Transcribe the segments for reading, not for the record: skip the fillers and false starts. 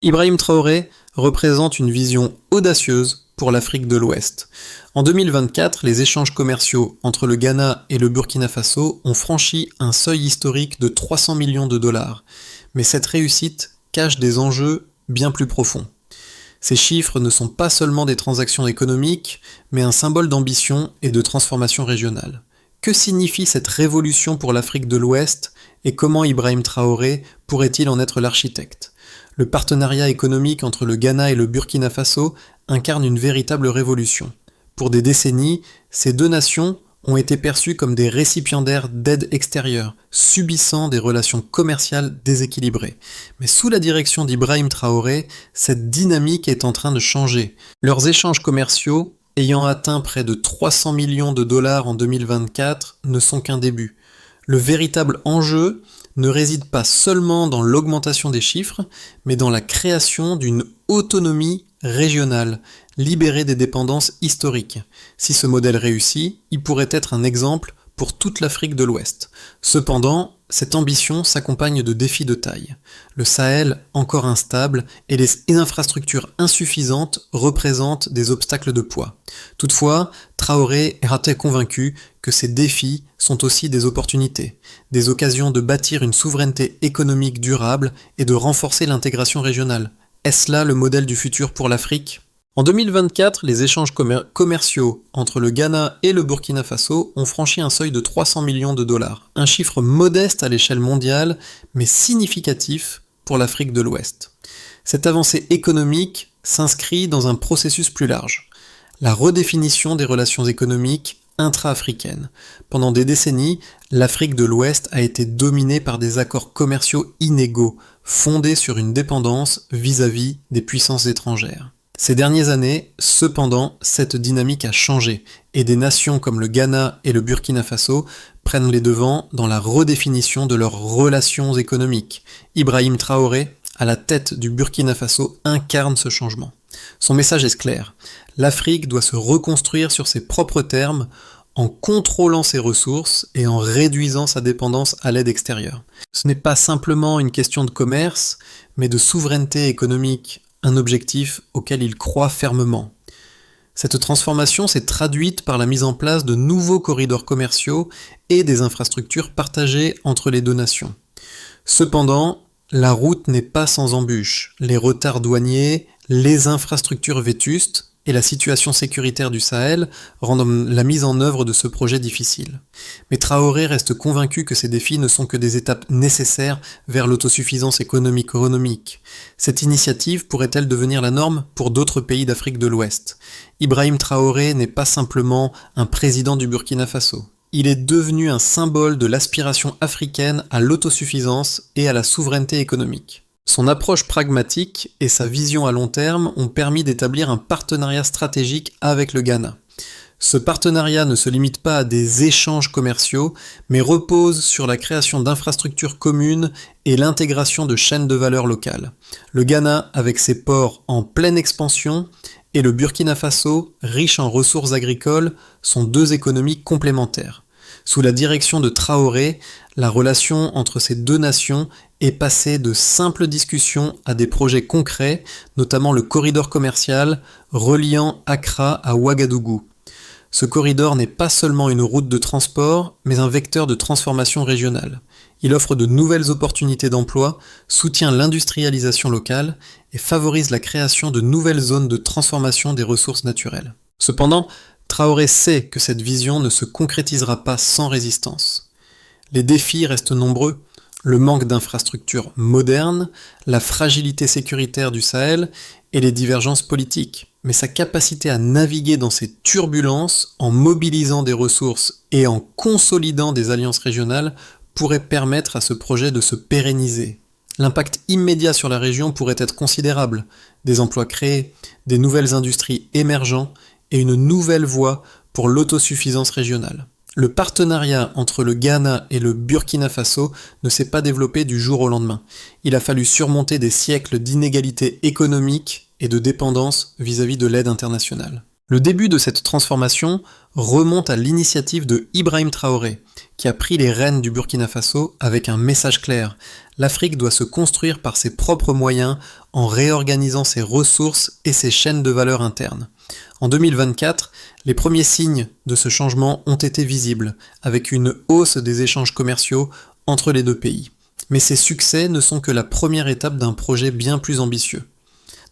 Ibrahim Traoré représente une vision audacieuse pour l'Afrique de l'Ouest. En 2024, les échanges commerciaux entre le Ghana et le Burkina Faso ont franchi un seuil historique de 300 millions de dollars. Mais cette réussite cache des enjeux bien plus profonds. Ces chiffres ne sont pas seulement des transactions économiques, mais un symbole d'ambition et de transformation régionale. Que signifie cette révolution pour l'Afrique de l'Ouest et comment Ibrahim Traoré pourrait-il en être l'architecte ? Le partenariat économique entre le Ghana et le Burkina Faso incarne une véritable révolution. Pour des décennies, ces deux nations ont été perçues comme des récipiendaires d'aide extérieure, subissant des relations commerciales déséquilibrées. Mais sous la direction d'Ibrahim Traoré, cette dynamique est en train de changer. Leurs échanges commerciaux, ayant atteint près de 300 millions de dollars en 2024, ne sont qu'un début. Le véritable enjeu ne réside pas seulement dans l'augmentation des chiffres, mais dans la création d'une autonomie régionale, libérée des dépendances historiques. Si ce modèle réussit, il pourrait être un exemple pour toute l'Afrique de l'Ouest. Cependant, cette ambition s'accompagne de défis de taille. Le Sahel, encore instable, et les infrastructures insuffisantes représentent des obstacles de poids. Toutefois, Traoré est convaincu que ces défis sont aussi des opportunités, des occasions de bâtir une souveraineté économique durable et de renforcer l'intégration régionale. Est-ce là le modèle du futur pour l'Afrique ? En 2024, les échanges commerciaux entre le Ghana et le Burkina Faso ont franchi un seuil de 300 millions de dollars. Un chiffre modeste à l'échelle mondiale, mais significatif pour l'Afrique de l'Ouest. Cette avancée économique s'inscrit dans un processus plus large. La redéfinition des relations économiques intra-africaines. Pendant des décennies, l'Afrique de l'Ouest a été dominée par des accords commerciaux inégaux, fondés sur une dépendance vis-à-vis des puissances étrangères. Ces dernières années, cependant, cette dynamique a changé, et des nations comme le Ghana et le Burkina Faso prennent les devants dans la redéfinition de leurs relations économiques. Ibrahim Traoré, à la tête du Burkina Faso, incarne ce changement. Son message est clair. L'Afrique doit se reconstruire sur ses propres termes, en contrôlant ses ressources et en réduisant sa dépendance à l'aide extérieure. Ce n'est pas simplement une question de commerce, mais de souveraineté économique, un objectif auquel il croit fermement. Cette transformation s'est traduite par la mise en place de nouveaux corridors commerciaux et des infrastructures partagées entre les deux nations. Cependant, la route n'est pas sans embûches. Les retards douaniers, les infrastructures vétustes et la situation sécuritaire du Sahel rendent la mise en œuvre de ce projet difficile. Mais Traoré reste convaincu que ces défis ne sont que des étapes nécessaires vers l'autosuffisance économique. Cette initiative pourrait-elle devenir la norme pour d'autres pays d'Afrique de l'Ouest ? Ibrahim Traoré n'est pas simplement un président du Burkina Faso. Il est devenu un symbole de l'aspiration africaine à l'autosuffisance et à la souveraineté économique. Son approche pragmatique et sa vision à long terme ont permis d'établir un partenariat stratégique avec le Ghana. Ce partenariat ne se limite pas à des échanges commerciaux, mais repose sur la création d'infrastructures communes et l'intégration de chaînes de valeur locales. Le Ghana, avec ses ports en pleine expansion, et le Burkina Faso, riche en ressources agricoles, sont deux économies complémentaires. Sous la direction de Traoré, la relation entre ces deux nations est passée de simples discussions à des projets concrets, notamment le corridor commercial reliant Accra à Ouagadougou. Ce corridor n'est pas seulement une route de transport, mais un vecteur de transformation régionale. Il offre de nouvelles opportunités d'emploi, soutient l'industrialisation locale et favorise la création de nouvelles zones de transformation des ressources naturelles. Cependant, Traoré sait que cette vision ne se concrétisera pas sans résistance. Les défis restent nombreux. Le manque d'infrastructures modernes, la fragilité sécuritaire du Sahel et les divergences politiques. Mais sa capacité à naviguer dans ces turbulences en mobilisant des ressources et en consolidant des alliances régionales pourrait permettre à ce projet de se pérenniser. L'impact immédiat sur la région pourrait être considérable. Des emplois créés, des nouvelles industries émergentes et une nouvelle voie pour l'autosuffisance régionale. Le partenariat entre le Ghana et le Burkina Faso ne s'est pas développé du jour au lendemain. Il a fallu surmonter des siècles d'inégalités économiques et de dépendance vis-à-vis de l'aide internationale. Le début de cette transformation remonte à l'initiative de Ibrahim Traoré, qui a pris les rênes du Burkina Faso avec un message clair. L'Afrique doit se construire par ses propres moyens en réorganisant ses ressources et ses chaînes de valeur internes. En 2024, les premiers signes de ce changement ont été visibles, avec une hausse des échanges commerciaux entre les deux pays. Mais ces succès ne sont que la première étape d'un projet bien plus ambitieux.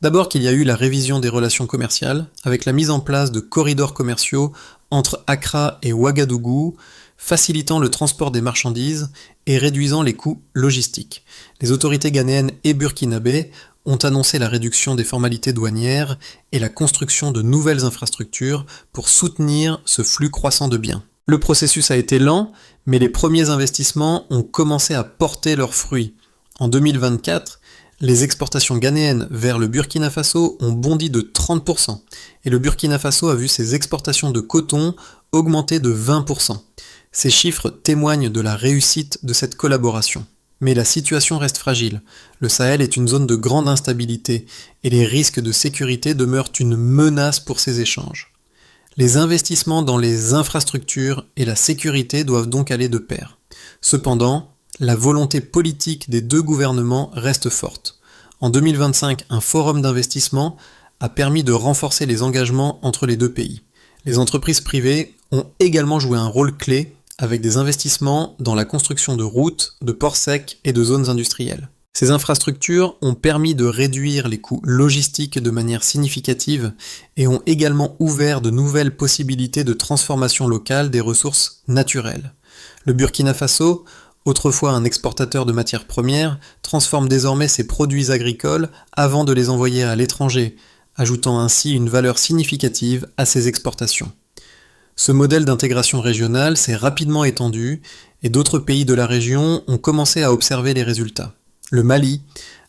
D'abord qu'il y a eu la révision des relations commerciales, avec la mise en place de corridors commerciaux entre Accra et Ouagadougou, facilitant le transport des marchandises et réduisant les coûts logistiques. Les autorités ghanéennes et burkinabées ont annoncé la réduction des formalités douanières et la construction de nouvelles infrastructures pour soutenir ce flux croissant de biens. Le processus a été lent, mais les premiers investissements ont commencé à porter leurs fruits. En 2024, les exportations ghanéennes vers le Burkina Faso ont bondi de 30%, et le Burkina Faso a vu ses exportations de coton augmenter de 20%. Ces chiffres témoignent de la réussite de cette collaboration. Mais la situation reste fragile. Le Sahel est une zone de grande instabilité, et les risques de sécurité demeurent une menace pour ces échanges. Les investissements dans les infrastructures et la sécurité doivent donc aller de pair. Cependant, la volonté politique des deux gouvernements reste forte. En 2025, un forum d'investissement a permis de renforcer les engagements entre les deux pays. Les entreprises privées ont également joué un rôle clé avec des investissements dans la construction de routes, de ports secs et de zones industrielles. Ces infrastructures ont permis de réduire les coûts logistiques de manière significative et ont également ouvert de nouvelles possibilités de transformation locale des ressources naturelles. Le Burkina Faso, autrefois un exportateur de matières premières, transforme désormais ses produits agricoles avant de les envoyer à l'étranger, ajoutant ainsi une valeur significative à ses exportations. Ce modèle d'intégration régionale s'est rapidement étendu et d'autres pays de la région ont commencé à observer les résultats. Le Mali,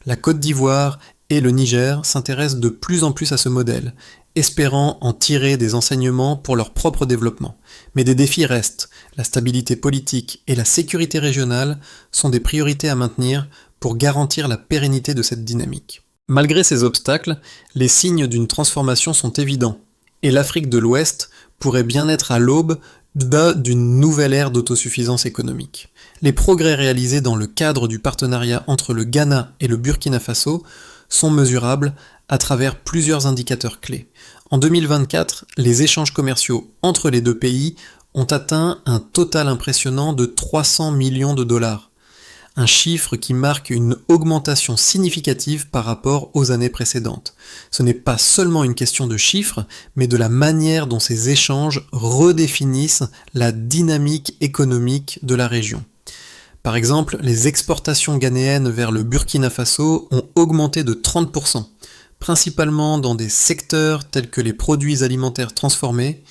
la Côte d'Ivoire et le Niger s'intéressent de plus en plus à ce modèle, espérant en tirer des enseignements pour leur propre développement. Mais des défis restent. La stabilité politique et la sécurité régionale sont des priorités à maintenir pour garantir la pérennité de cette dynamique. Malgré ces obstacles, les signes d'une transformation sont évidents, et l'Afrique de l'Ouest pourrait bien être à l'aube d'une nouvelle ère d'autosuffisance économique. Les progrès réalisés dans le cadre du partenariat entre le Ghana et le Burkina Faso sont mesurables à travers plusieurs indicateurs clés. En 2024, les échanges commerciaux entre les deux pays ont atteint un total impressionnant de 300 millions de dollars. Un chiffre qui marque une augmentation significative par rapport aux années précédentes. Ce n'est pas seulement une question de chiffres, mais de la manière dont ces échanges redéfinissent la dynamique économique de la région. Par exemple, les exportations ghanéennes vers le Burkina Faso ont augmenté de 30%, principalement dans des secteurs tels que les produits alimentaires transformés,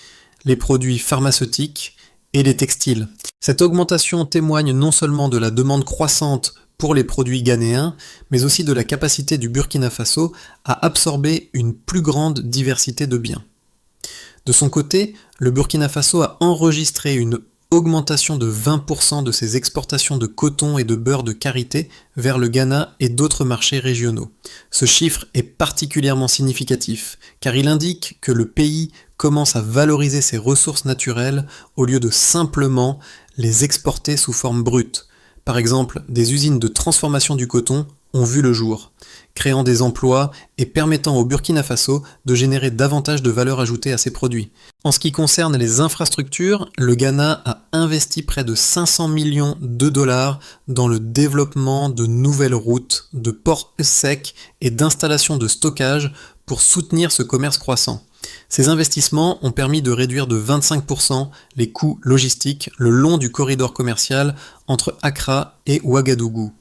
les produits pharmaceutiques et les textiles. Cette augmentation témoigne non seulement de la demande croissante pour les produits ghanéens, mais aussi de la capacité du Burkina Faso à absorber une plus grande diversité de biens. De son côté, le Burkina Faso a enregistré une augmentation de 20% de ses exportations de coton et de beurre de karité vers le Ghana et d'autres marchés régionaux. Ce chiffre est particulièrement significatif, car il indique que le pays commence à valoriser ses ressources naturelles au lieu de simplement les exporter sous forme brute. Par exemple, des usines de transformation du coton ont vu le jour, créant des emplois et permettant au Burkina Faso de générer davantage de valeur ajoutée à ses produits. En ce qui concerne les infrastructures, le Ghana a investi près de 500 millions de dollars dans le développement de nouvelles routes, de ports secs et d'installations de stockage pour soutenir ce commerce croissant. Ces investissements ont permis de réduire de 25% les coûts logistiques le long du corridor commercial entre Accra et Ouagadougou.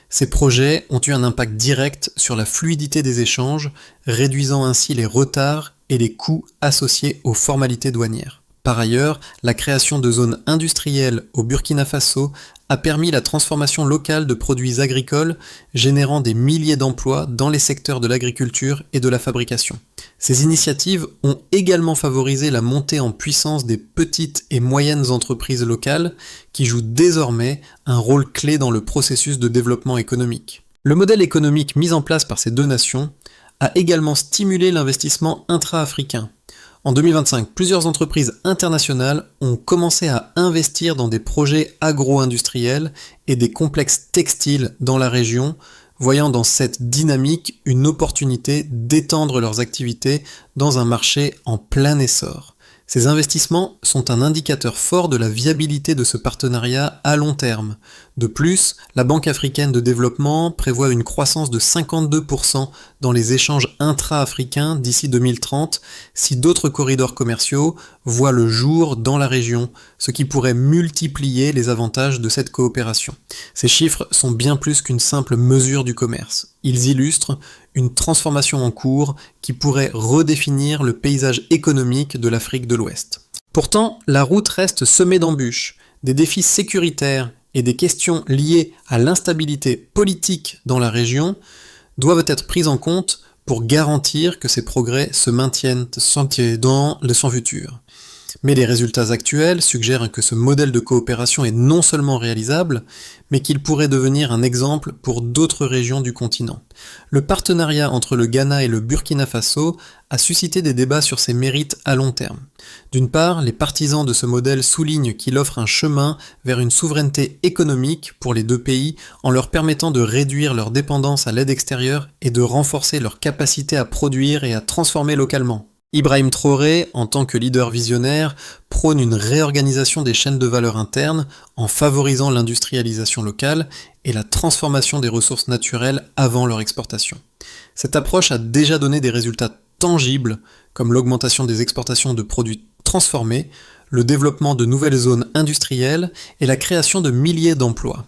Ces projets ont eu un impact direct sur la fluidité des échanges, réduisant ainsi les retards et les coûts associés aux formalités douanières. Par ailleurs, la création de zones industrielles au Burkina Faso a permis la transformation locale de produits agricoles, générant des milliers d'emplois dans les secteurs de l'agriculture et de la fabrication. Ces initiatives ont également favorisé la montée en puissance des petites et moyennes entreprises locales qui jouent désormais un rôle clé dans le processus de développement économique. Le modèle économique mis en place par ces deux nations a également stimulé l'investissement intra-africain. En 2025, plusieurs entreprises internationales ont commencé à investir dans des projets agro-industriels et des complexes textiles dans la région, voyant dans cette dynamique une opportunité d'étendre leurs activités dans un marché en plein essor. Ces investissements sont un indicateur fort de la viabilité de ce partenariat à long terme. De plus, la Banque africaine de développement prévoit une croissance de 52% dans les échanges intra-africains d'ici 2030 si d'autres corridors commerciaux voient le jour dans la région, ce qui pourrait multiplier les avantages de cette coopération. Ces chiffres sont bien plus qu'une simple mesure du commerce. Ils illustrent une transformation en cours qui pourrait redéfinir le paysage économique de l'Afrique de l'Ouest. Pourtant, la route reste semée d'embûches, des défis sécuritaires et des questions liées à l'instabilité politique dans la région doivent être prises en compte pour garantir que ces progrès se maintiennent dans le futur. Mais les résultats actuels suggèrent que ce modèle de coopération est non seulement réalisable, mais qu'il pourrait devenir un exemple pour d'autres régions du continent. Le partenariat entre le Ghana et le Burkina Faso a suscité des débats sur ses mérites à long terme. D'une part, les partisans de ce modèle soulignent qu'il offre un chemin vers une souveraineté économique pour les deux pays en leur permettant de réduire leur dépendance à l'aide extérieure et de renforcer leur capacité à produire et à transformer localement. Ibrahim Traoré, en tant que leader visionnaire, prône une réorganisation des chaînes de valeur internes en favorisant l'industrialisation locale et la transformation des ressources naturelles avant leur exportation. Cette approche a déjà donné des résultats tangibles, comme l'augmentation des exportations de produits transformés, le développement de nouvelles zones industrielles et la création de milliers d'emplois.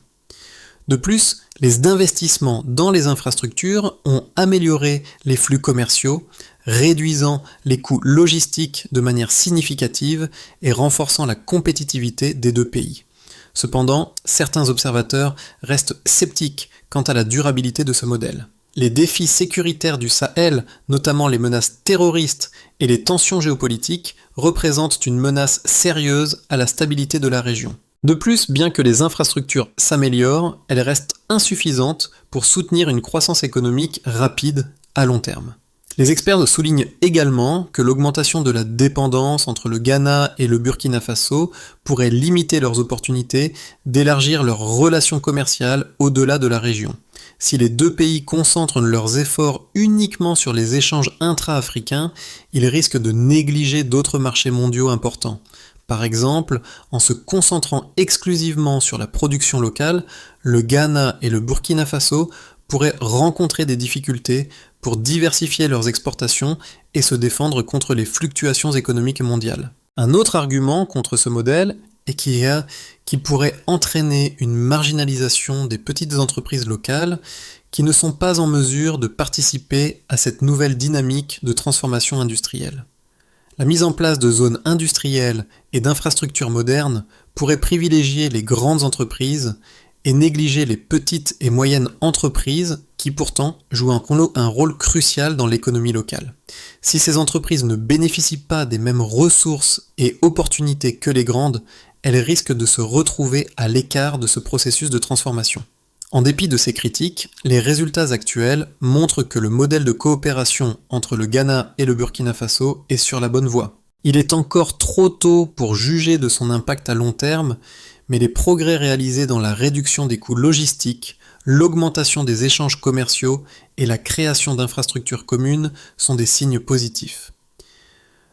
De plus, les investissements dans les infrastructures ont amélioré les flux commerciaux, réduisant les coûts logistiques de manière significative et renforçant la compétitivité des deux pays. Cependant, certains observateurs restent sceptiques quant à la durabilité de ce modèle. Les défis sécuritaires du Sahel, notamment les menaces terroristes et les tensions géopolitiques, représentent une menace sérieuse à la stabilité de la région. De plus, bien que les infrastructures s'améliorent, elles restent insuffisantes pour soutenir une croissance économique rapide à long terme. Les experts soulignent également que l'augmentation de la dépendance entre le Ghana et le Burkina Faso pourrait limiter leurs opportunités d'élargir leurs relations commerciales au-delà de la région. Si les deux pays concentrent leurs efforts uniquement sur les échanges intra-africains, ils risquent de négliger d'autres marchés mondiaux importants. Par exemple, en se concentrant exclusivement sur la production locale, le Ghana et le Burkina Faso pourraient rencontrer des difficultés pour diversifier leurs exportations et se défendre contre les fluctuations économiques mondiales. Un autre argument contre ce modèle est qu'il pourrait entraîner une marginalisation des petites entreprises locales qui ne sont pas en mesure de participer à cette nouvelle dynamique de transformation industrielle. La mise en place de zones industrielles et d'infrastructures modernes pourrait privilégier les grandes entreprises et négliger les petites et moyennes entreprises qui pourtant jouent un rôle crucial dans l'économie locale. Si ces entreprises ne bénéficient pas des mêmes ressources et opportunités que les grandes, elles risquent de se retrouver à l'écart de ce processus de transformation. En dépit de ces critiques, les résultats actuels montrent que le modèle de coopération entre le Ghana et le Burkina Faso est sur la bonne voie. Il est encore trop tôt pour juger de son impact à long terme, mais les progrès réalisés dans la réduction des coûts logistiques, l'augmentation des échanges commerciaux et la création d'infrastructures communes sont des signes positifs.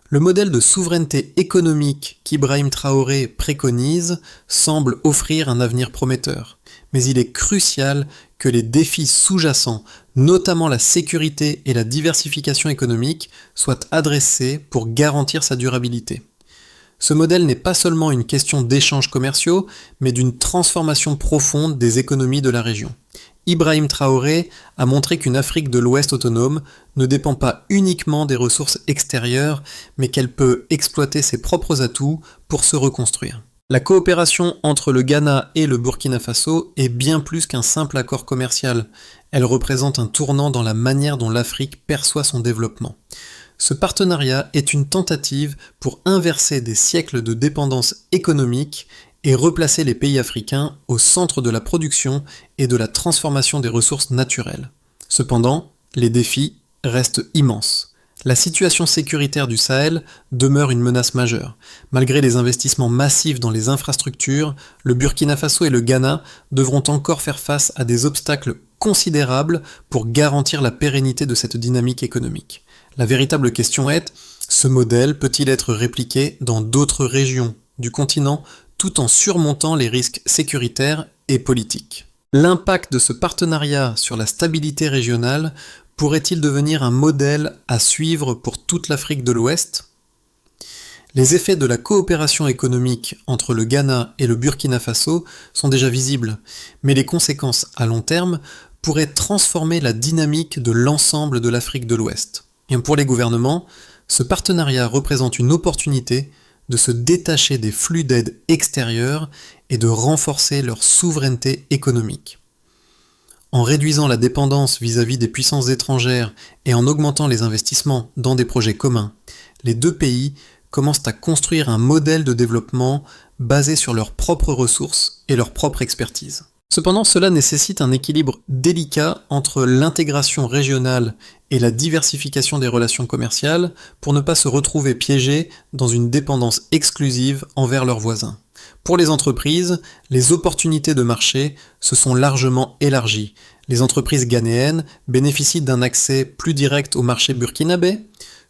Le modèle de souveraineté économique qu'Ibrahim Traoré préconise semble offrir un avenir prometteur, mais il est crucial que les défis sous-jacents, notamment la sécurité et la diversification économique, soient adressés pour garantir sa durabilité. Ce modèle n'est pas seulement une question d'échanges commerciaux, mais d'une transformation profonde des économies de la région. Ibrahim Traoré a montré qu'une Afrique de l'Ouest autonome ne dépend pas uniquement des ressources extérieures, mais qu'elle peut exploiter ses propres atouts pour se reconstruire. La coopération entre le Ghana et le Burkina Faso est bien plus qu'un simple accord commercial. Elle représente un tournant dans la manière dont l'Afrique perçoit son développement. Ce partenariat est une tentative pour inverser des siècles de dépendance économique et replacer les pays africains au centre de la production et de la transformation des ressources naturelles. Cependant, les défis restent immenses. La situation sécuritaire du Sahel demeure une menace majeure. Malgré les investissements massifs dans les infrastructures, le Burkina Faso et le Ghana devront encore faire face à des obstacles considérables pour garantir la pérennité de cette dynamique économique. La véritable question est, ce modèle peut-il être répliqué dans d'autres régions du continent tout en surmontant les risques sécuritaires et politiques? L'impact de ce partenariat sur la stabilité régionale pourrait-il devenir un modèle à suivre pour toute l'Afrique de l'Ouest? Les effets de la coopération économique entre le Ghana et le Burkina Faso sont déjà visibles, mais les conséquences à long terme pourraient transformer la dynamique de l'ensemble de l'Afrique de l'Ouest. Et pour les gouvernements, ce partenariat représente une opportunité de se détacher des flux d'aide extérieure et de renforcer leur souveraineté économique. En réduisant la dépendance vis-à-vis des puissances étrangères et en augmentant les investissements dans des projets communs, les deux pays commencent à construire un modèle de développement basé sur leurs propres ressources et leur propre expertise. Cependant, cela nécessite un équilibre délicat entre l'intégration régionale et la diversification des relations commerciales pour ne pas se retrouver piégés dans une dépendance exclusive envers leurs voisins. Pour les entreprises, les opportunités de marché se sont largement élargies. Les entreprises ghanéennes bénéficient d'un accès plus direct au marché burkinabé,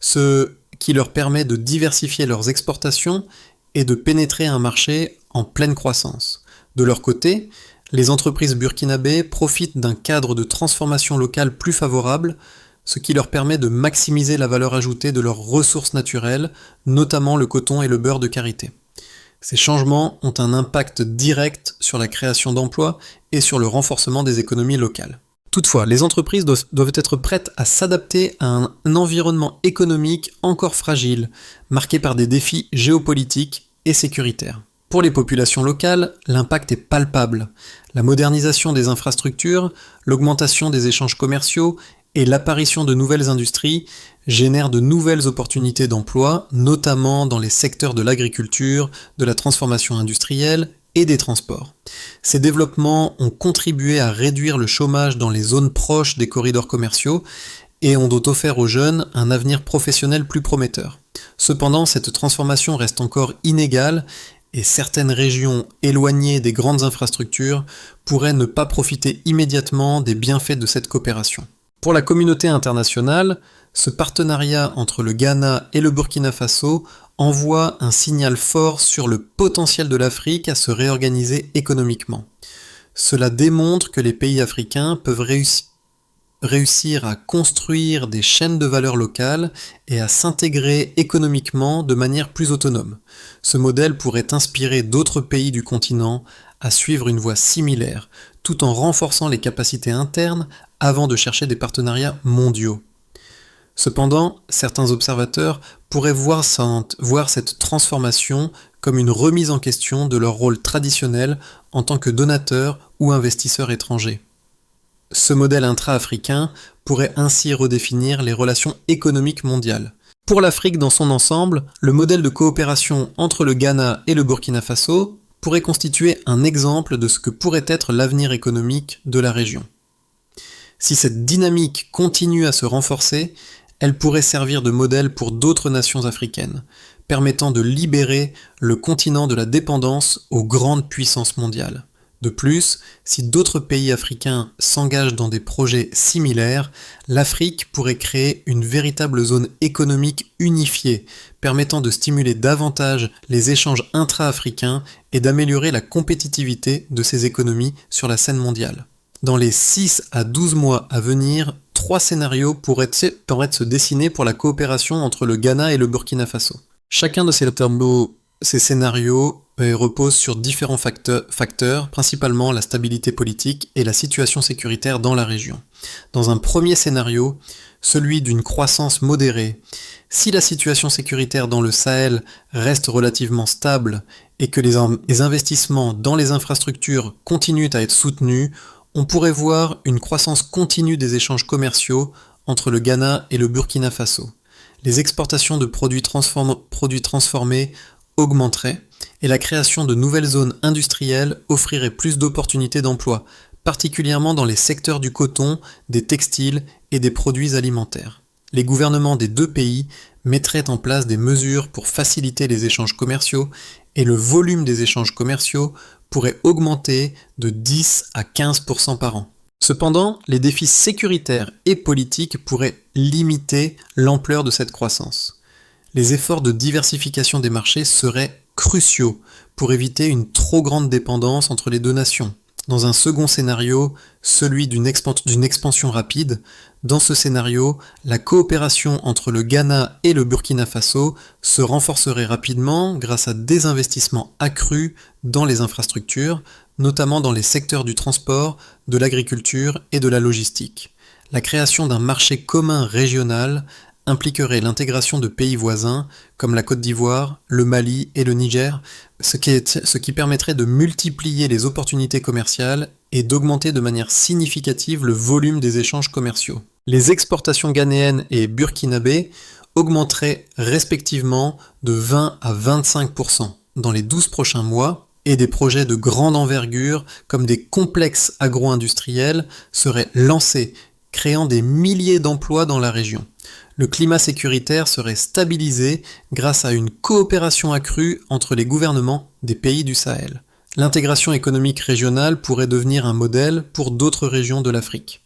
ce qui leur permet de diversifier leurs exportations et de pénétrer un marché en pleine croissance. De leur côté, les entreprises burkinabées profitent d'un cadre de transformation locale plus favorable, ce qui leur permet de maximiser la valeur ajoutée de leurs ressources naturelles, notamment le coton et le beurre de karité. Ces changements ont un impact direct sur la création d'emplois et sur le renforcement des économies locales. Toutefois, les entreprises doivent être prêtes à s'adapter à un environnement économique encore fragile, marqué par des défis géopolitiques et sécuritaires. Pour les populations locales, l'impact est palpable. La modernisation des infrastructures, l'augmentation des échanges commerciaux et l'apparition de nouvelles industries génèrent de nouvelles opportunités d'emploi, notamment dans les secteurs de l'agriculture, de la transformation industrielle et des transports. Ces développements ont contribué à réduire le chômage dans les zones proches des corridors commerciaux et ont offert aux jeunes un avenir professionnel plus prometteur. Cependant, cette transformation reste encore inégale et certaines régions éloignées des grandes infrastructures pourraient ne pas profiter immédiatement des bienfaits de cette coopération. Pour la communauté internationale, ce partenariat entre le Ghana et le Burkina Faso envoie un signal fort sur le potentiel de l'Afrique à se réorganiser économiquement. Cela démontre que les pays africains peuvent réussir à construire des chaînes de valeur locales et à s'intégrer économiquement de manière plus autonome. Ce modèle pourrait inspirer d'autres pays du continent à suivre une voie similaire, tout en renforçant les capacités internes avant de chercher des partenariats mondiaux. Cependant, certains observateurs pourraient voir cette transformation comme une remise en question de leur rôle traditionnel en tant que donateurs ou investisseurs étrangers. Ce modèle intra-africain pourrait ainsi redéfinir les relations économiques mondiales. Pour l'Afrique dans son ensemble, le modèle de coopération entre le Ghana et le Burkina Faso pourrait constituer un exemple de ce que pourrait être l'avenir économique de la région. Si cette dynamique continue à se renforcer, elle pourrait servir de modèle pour d'autres nations africaines, permettant de libérer le continent de la dépendance aux grandes puissances mondiales. De plus, si d'autres pays africains s'engagent dans des projets similaires, l'Afrique pourrait créer une véritable zone économique unifiée, permettant de stimuler davantage les échanges intra-africains et d'améliorer la compétitivité de ces économies sur la scène mondiale. Dans les 6 à 12 mois à venir, 3 scénarios pourraient se dessiner pour la coopération entre le Ghana et le Burkina Faso. Chacun de ces scénarios repose sur différents facteurs, principalement la stabilité politique et la situation sécuritaire dans la région. Dans un premier scénario, celui d'une croissance modérée, si la situation sécuritaire dans le Sahel reste relativement stable et que les investissements dans les infrastructures continuent à être soutenus, on pourrait voir une croissance continue des échanges commerciaux entre le Ghana et le Burkina Faso. Les exportations de produits transformés augmenteraient et la création de nouvelles zones industrielles offrirait plus d'opportunités d'emploi, particulièrement dans les secteurs du coton, des textiles et des produits alimentaires. Les gouvernements des deux pays mettraient en place des mesures pour faciliter les échanges commerciaux et le volume des échanges commerciaux pourrait augmenter de 10 à 15% par an. Cependant, les défis sécuritaires et politiques pourraient limiter l'ampleur de cette croissance. Les efforts de diversification des marchés seraient cruciaux pour éviter une trop grande dépendance entre les deux nations. Dans un second scénario, celui d'une expansion rapide, dans ce scénario, la coopération entre le Ghana et le Burkina Faso se renforcerait rapidement grâce à des investissements accrus dans les infrastructures, notamment dans les secteurs du transport, de l'agriculture et de la logistique. La création d'un marché commun régional impliquerait l'intégration de pays voisins comme la Côte d'Ivoire, le Mali et le Niger, ce qui permettrait de multiplier les opportunités commerciales et d'augmenter de manière significative le volume des échanges commerciaux. Les exportations ghanéennes et burkinabées augmenteraient respectivement de 20 à 25% dans les 12 prochains mois, et des projets de grande envergure comme des complexes agro-industriels seraient lancés, créant des milliers d'emplois dans la région. Le climat sécuritaire serait stabilisé grâce à une coopération accrue entre les gouvernements des pays du Sahel. L'intégration économique régionale pourrait devenir un modèle pour d'autres régions de l'Afrique.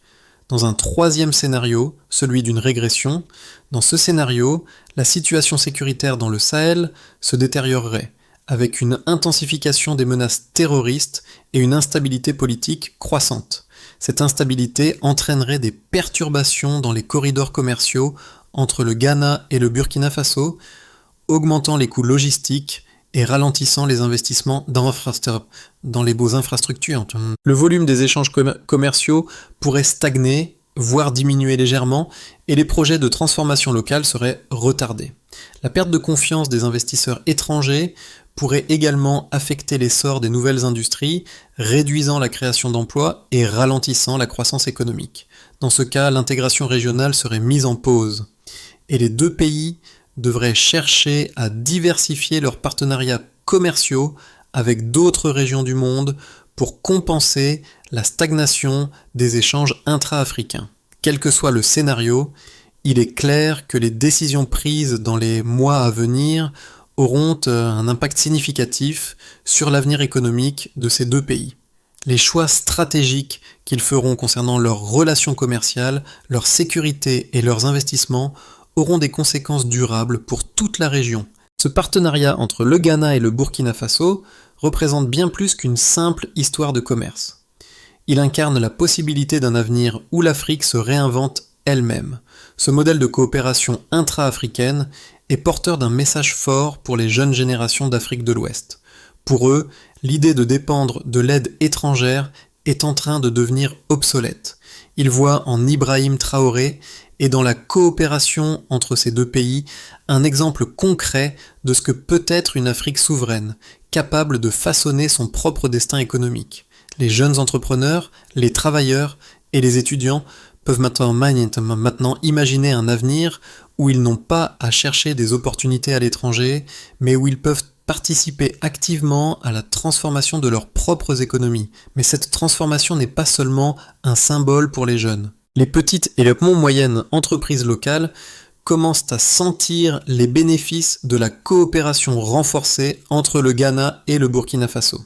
Dans un troisième scénario, celui d'une régression, dans ce scénario, la situation sécuritaire dans le Sahel se détériorerait, avec une intensification des menaces terroristes et une instabilité politique croissante. Cette instabilité entraînerait des perturbations dans les corridors commerciaux entre le Ghana et le Burkina Faso, augmentant les coûts logistiques et ralentissant les investissements dans les beaux infrastructures. Le volume des échanges commerciaux pourrait stagner, voire diminuer légèrement, et les projets de transformation locale seraient retardés. La perte de confiance des investisseurs étrangers pourrait également affecter l'essor des nouvelles industries, réduisant la création d'emplois et ralentissant la croissance économique. Dans ce cas, l'intégration régionale serait mise en pause, et les deux pays devraient chercher à diversifier leurs partenariats commerciaux avec d'autres régions du monde pour compenser la stagnation des échanges intra-africains. Quel que soit le scénario, il est clair que les décisions prises dans les mois à venir auront un impact significatif sur l'avenir économique de ces deux pays. Les choix stratégiques qu'ils feront concernant leurs relations commerciales, leur sécurité et leurs investissements auront des conséquences durables pour toute la région. Ce partenariat entre le Ghana et le Burkina Faso représente bien plus qu'une simple histoire de commerce. Il incarne la possibilité d'un avenir où l'Afrique se réinvente elle-même. Ce modèle de coopération intra-africaine est porteur d'un message fort pour les jeunes générations d'Afrique de l'Ouest. Pour eux, l'idée de dépendre de l'aide étrangère est en train de devenir obsolète. Ils voient en Ibrahim Traoré et dans la coopération entre ces deux pays un exemple concret de ce que peut être une Afrique souveraine, capable de façonner son propre destin économique. Les jeunes entrepreneurs, les travailleurs et les étudiants peuvent maintenant imaginer un avenir où ils n'ont pas à chercher des opportunités à l'étranger, mais où ils peuvent participer activement à la transformation de leurs propres économies. Mais cette transformation n'est pas seulement un symbole pour les jeunes. Les petites et les moyennes entreprises locales commencent à sentir les bénéfices de la coopération renforcée entre le Ghana et le Burkina Faso.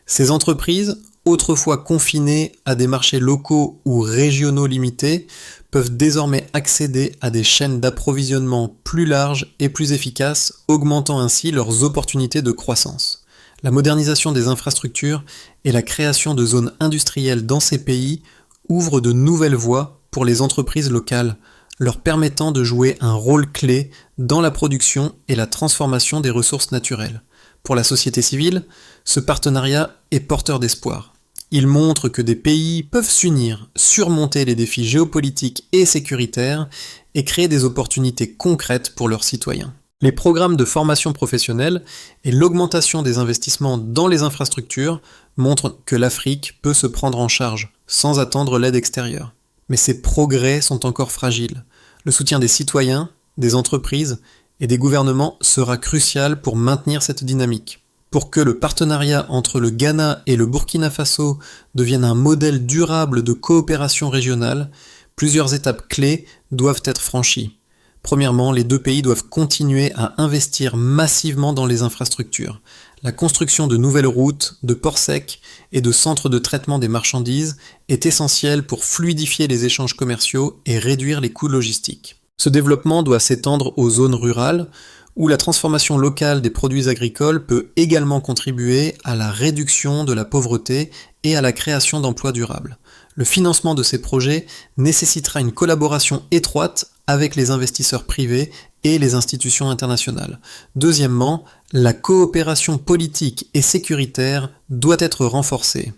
Ces entreprises, autrefois confinées à des marchés locaux ou régionaux limités, peuvent désormais accéder à des chaînes d'approvisionnement plus larges et plus efficaces, augmentant ainsi leurs opportunités de croissance. La modernisation des infrastructures et la création de zones industrielles dans ces pays ouvrent de nouvelles voies pour les entreprises locales, leur permettant de jouer un rôle clé dans la production et la transformation des ressources naturelles. Pour la société civile, ce partenariat est porteur d'espoir. Il montre que des pays peuvent s'unir, surmonter les défis géopolitiques et sécuritaires et créer des opportunités concrètes pour leurs citoyens. Les programmes de formation professionnelle et l'augmentation des investissements dans les infrastructures montrent que l'Afrique peut se prendre en charge sans attendre l'aide extérieure. Mais ces progrès sont encore fragiles. Le soutien des citoyens, des entreprises et des gouvernements sera crucial pour maintenir cette dynamique. Pour que le partenariat entre le Ghana et le Burkina Faso devienne un modèle durable de coopération régionale, plusieurs étapes clés doivent être franchies. Premièrement, les deux pays doivent continuer à investir massivement dans les infrastructures. La construction de nouvelles routes, de ports secs et de centres de traitement des marchandises est essentielle pour fluidifier les échanges commerciaux et réduire les coûts logistiques. Ce développement doit s'étendre aux zones rurales, où la transformation locale des produits agricoles peut également contribuer à la réduction de la pauvreté et à la création d'emplois durables. Le financement de ces projets nécessitera une collaboration étroite avec les investisseurs privés et les institutions internationales. Deuxièmement, la coopération politique et sécuritaire doit être renforcée.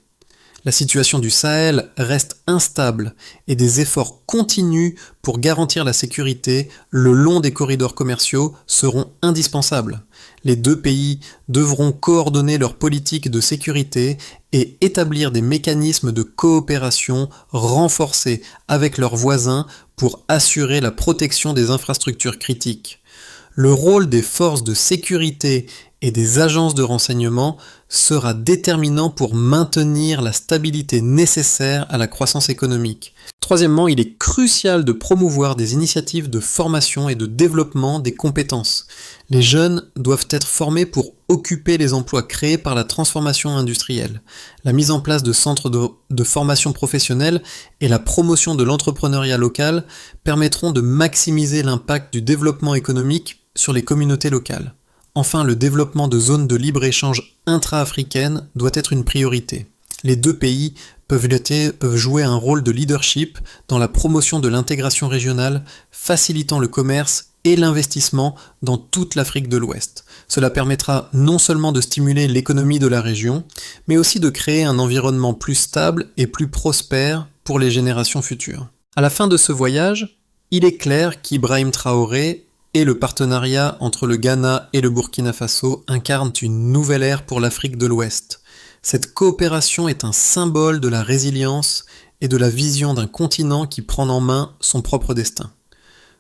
La situation du Sahel reste instable et des efforts continus pour garantir la sécurité le long des corridors commerciaux seront indispensables. Les deux pays devront coordonner leurs politiques de sécurité et établir des mécanismes de coopération renforcés avec leurs voisins pour assurer la protection des infrastructures critiques. Le rôle des forces de sécurité et des agences de renseignement sera déterminant pour maintenir la stabilité nécessaire à la croissance économique. Troisièmement, il est crucial de promouvoir des initiatives de formation et de développement des compétences. Les jeunes doivent être formés pour occuper les emplois créés par la transformation industrielle. La mise en place de centres de formation professionnelle et la promotion de l'entrepreneuriat local permettront de maximiser l'impact du développement économique sur les communautés locales. Enfin, le développement de zones de libre-échange intra-africaines doit être une priorité. Les deux pays peuvent jouer un rôle de leadership dans la promotion de l'intégration régionale, facilitant le commerce et l'investissement dans toute l'Afrique de l'Ouest. Cela permettra non seulement de stimuler l'économie de la région, mais aussi de créer un environnement plus stable et plus prospère pour les générations futures. À la fin de ce voyage, il est clair qu'Ibrahim Traoré et le partenariat entre le Ghana et le Burkina Faso incarnent une nouvelle ère pour l'Afrique de l'Ouest. Cette coopération est un symbole de la résilience et de la vision d'un continent qui prend en main son propre destin.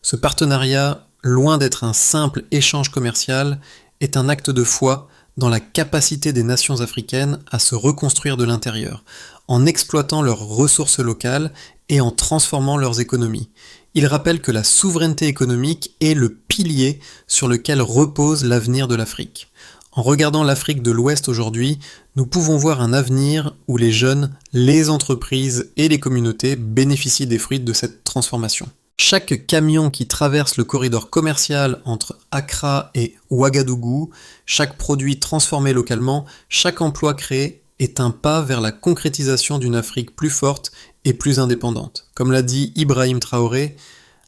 Ce partenariat, loin d'être un simple échange commercial, est un acte de foi dans la capacité des nations africaines à se reconstruire de l'intérieur, en exploitant leurs ressources locales et en transformant leurs économies. Il rappelle que la souveraineté économique est le pilier sur lequel repose l'avenir de l'Afrique. En regardant l'Afrique de l'Ouest aujourd'hui, nous pouvons voir un avenir où les jeunes, les entreprises et les communautés bénéficient des fruits de cette transformation. Chaque camion qui traverse le corridor commercial entre Accra et Ouagadougou, chaque produit transformé localement, chaque emploi créé est un pas vers la concrétisation d'une Afrique plus forte et plus indépendante. Comme l'a dit Ibrahim Traoré,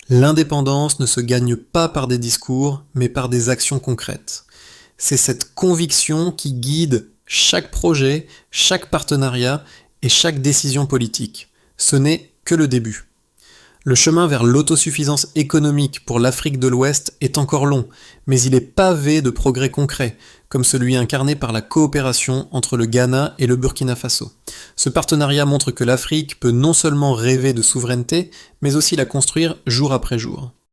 l'indépendance ne se gagne pas par des discours, mais par des actions concrètes. C'est cette conviction qui guide chaque projet, chaque partenariat et chaque décision politique. Ce n'est que le début. Le chemin vers l'autosuffisance économique pour l'Afrique de l'Ouest est encore long, mais il est pavé de progrès concrets, comme celui incarné par la coopération entre le Ghana et le Burkina Faso. Ce partenariat montre que l'Afrique peut non seulement rêver de souveraineté, mais aussi la construire jour après jour.